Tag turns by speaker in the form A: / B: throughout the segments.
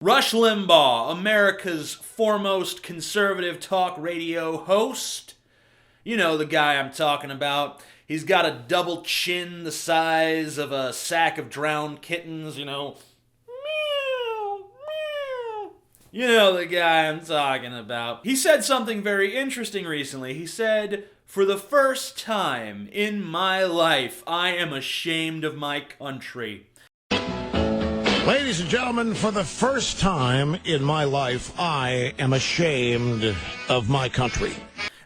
A: Rush Limbaugh, America's foremost conservative talk radio host. You know the guy I'm talking about. He's got a double chin the size of a sack of drowned kittens, Meow, meow. You know the guy I'm talking about. He said something very interesting recently. He said, "For the first time in my life, I am ashamed of my country."
B: Ladies and gentlemen, for the first time in my life, I am ashamed of my country.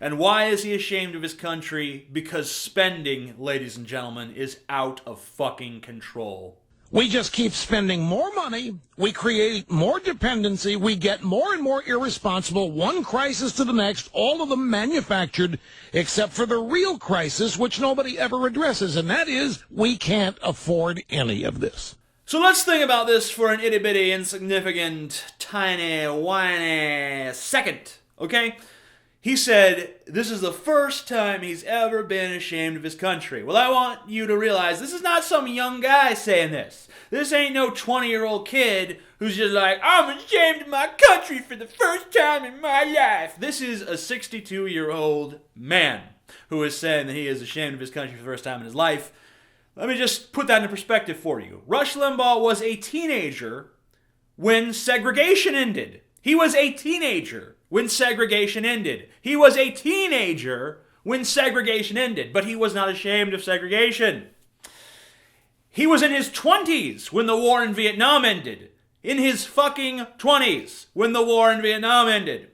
A: And why is he ashamed of his country? Because spending, ladies and gentlemen, is out of fucking control.
B: We just keep spending more money, we create more dependency, we get more and more irresponsible, one crisis to the next, all of them manufactured, except for the real crisis, which nobody ever addresses, and that is, we can't afford any of this.
A: So let's think about this for an itty-bitty, insignificant, tiny, whiny second, okay? He said this is the first time he's ever been ashamed of his country. Well, I want you to realize this is not some young guy saying this. This ain't no 20-year-old kid who's just like, I'm ashamed of my country for the first time in my life. This is a 62-year-old man who is saying that he is ashamed of his country for the first time in his life. Let me just put that into perspective for you. Rush Limbaugh was a teenager when segregation ended. He was a teenager when segregation ended. He was a teenager when segregation ended, but he was not ashamed of segregation. He was in his 20s when the war in Vietnam ended. In his fucking 20s when the war in Vietnam ended.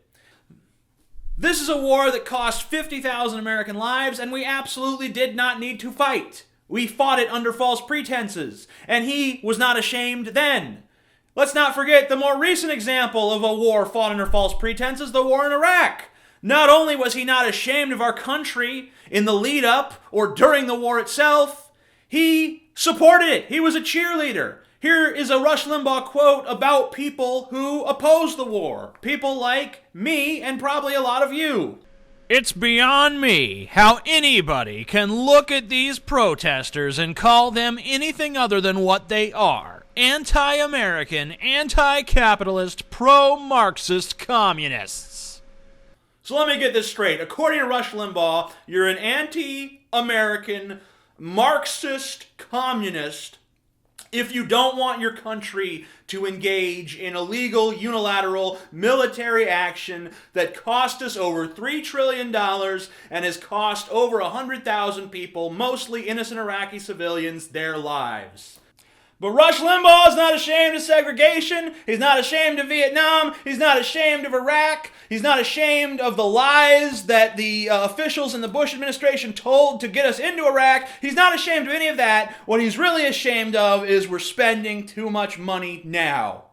A: This is a war that cost 50,000 American lives, and we absolutely did not need to fight. We fought it under false pretenses, and he was not ashamed then. Let's not forget the more recent example of a war fought under false pretenses, the war in Iraq. Not only was he not ashamed of our country in the lead up or during the war itself, he supported it. He was a cheerleader. Here is a Rush Limbaugh quote about people who oppose the war. People like me and probably a lot of you.
C: It's beyond me how anybody can look at these protesters and call them anything other than what they are. Anti-American, anti-capitalist, pro-Marxist communists.
A: So let me get this straight. According to Rush Limbaugh, you're an anti-American, Marxist communist if you don't want your country to engage in illegal, unilateral military action that cost us over $3 trillion and has cost over 100,000 people, mostly innocent Iraqi civilians, their lives. But Rush Limbaugh is not ashamed of segregation. He's not ashamed of Vietnam. He's not ashamed of Iraq. He's not ashamed of the lies that the officials in the Bush administration told to get us into Iraq. He's not ashamed of any of that. What he's really ashamed of is we're spending too much money now.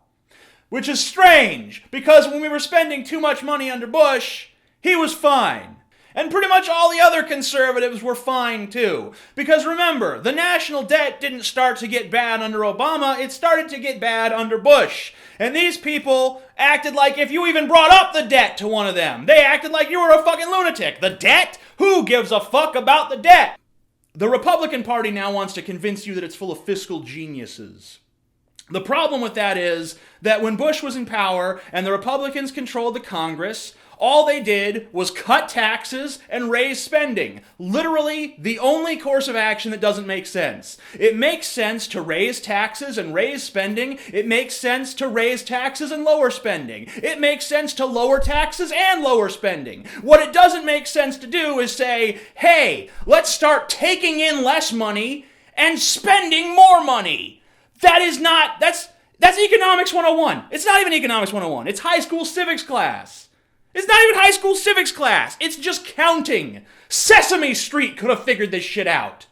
A: Which is strange, because when we were spending too much money under Bush, he was fine. And pretty much all the other conservatives were fine too. Because remember, the national debt didn't start to get bad under Obama, it started to get bad under Bush. And these people acted like if you even brought up the debt to one of them, they acted like you were a fucking lunatic. The debt? Who gives a fuck about the debt? The Republican Party now wants to convince you that it's full of fiscal geniuses. The problem with that is that when Bush was in power and the Republicans controlled the Congress, all they did was cut taxes and raise spending. Literally, the only course of action that doesn't make sense. It makes sense to raise taxes and raise spending. It makes sense to raise taxes and lower spending. It makes sense to lower taxes and lower spending. What it doesn't make sense to do is say, hey, let's start taking in less money and spending more money. That's Economics 101. It's not even Economics 101. It's high school civics class. It's not even high school civics class. It's just counting. Sesame Street could have figured this shit out.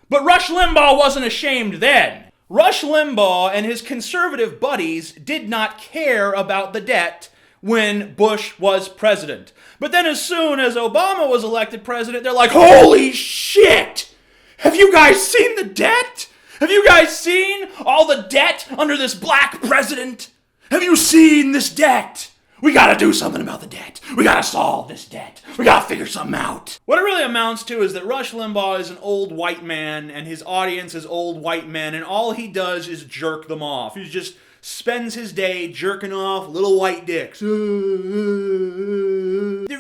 A: But Rush Limbaugh wasn't ashamed then. Rush Limbaugh and his conservative buddies did not care about the debt when Bush was president. But then as soon as Obama was elected president, they're like, holy shit! Have you guys seen the debt? Have you guys seen all the debt under this black president? Have you seen this debt? We gotta do something about the debt. We gotta solve this debt. We gotta figure something out. What it really amounts to is that Rush Limbaugh is an old white man and his audience is old white men and all he does is jerk them off. He's just spends his day jerking off little white dicks. The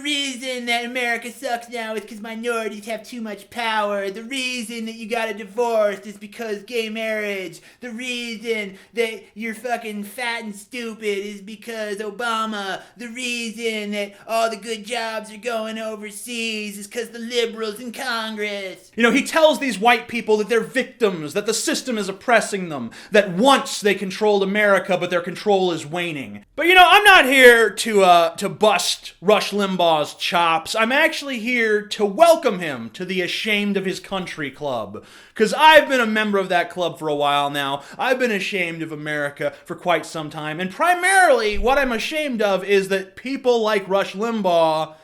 A: reason that America sucks now is because minorities have too much power. The reason that you got a divorce is because gay marriage. The reason that you're fucking fat and stupid is because Obama. The reason that all the good jobs are going overseas is because the liberals in Congress. You know, he tells these white people that they're victims, that the system is oppressing them, that once they controlled America, but their control is waning. But you know, I'm not here to bust Rush Limbaugh's chops. I'm actually here to welcome him to the Ashamed of His Country Club. Because I've been a member of that club for a while now. I've been ashamed of America for quite some time. And primarily, what I'm ashamed of is that people like Rush Limbaugh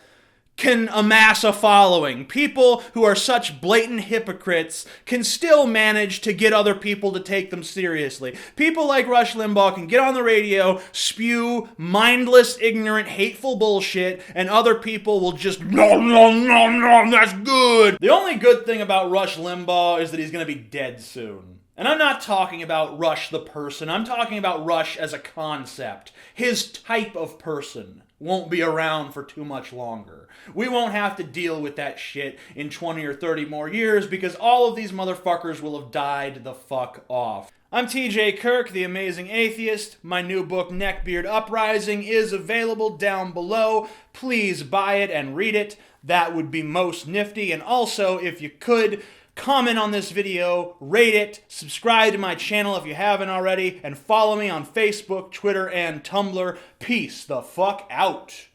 A: can amass a following. People who are such blatant hypocrites can still manage to get other people to take them seriously. People like Rush Limbaugh can get on the radio, spew mindless, ignorant, hateful bullshit, and other people will just, no, that's good. The only good thing about Rush Limbaugh is that he's gonna be dead soon. And I'm not talking about Rush the person, I'm talking about Rush as a concept. His type of person won't be around for too much longer. We won't have to deal with that shit in 20 or 30 more years because all of these motherfuckers will have died the fuck off. I'm TJ Kirk, the Amazing Atheist. My new book, Neckbeard Uprising, is available down below. Please buy it and read it. That would be most nifty. And also, if you could, comment on this video, rate it, subscribe to my channel if you haven't already, and follow me on Facebook, Twitter, and Tumblr. Peace the fuck out.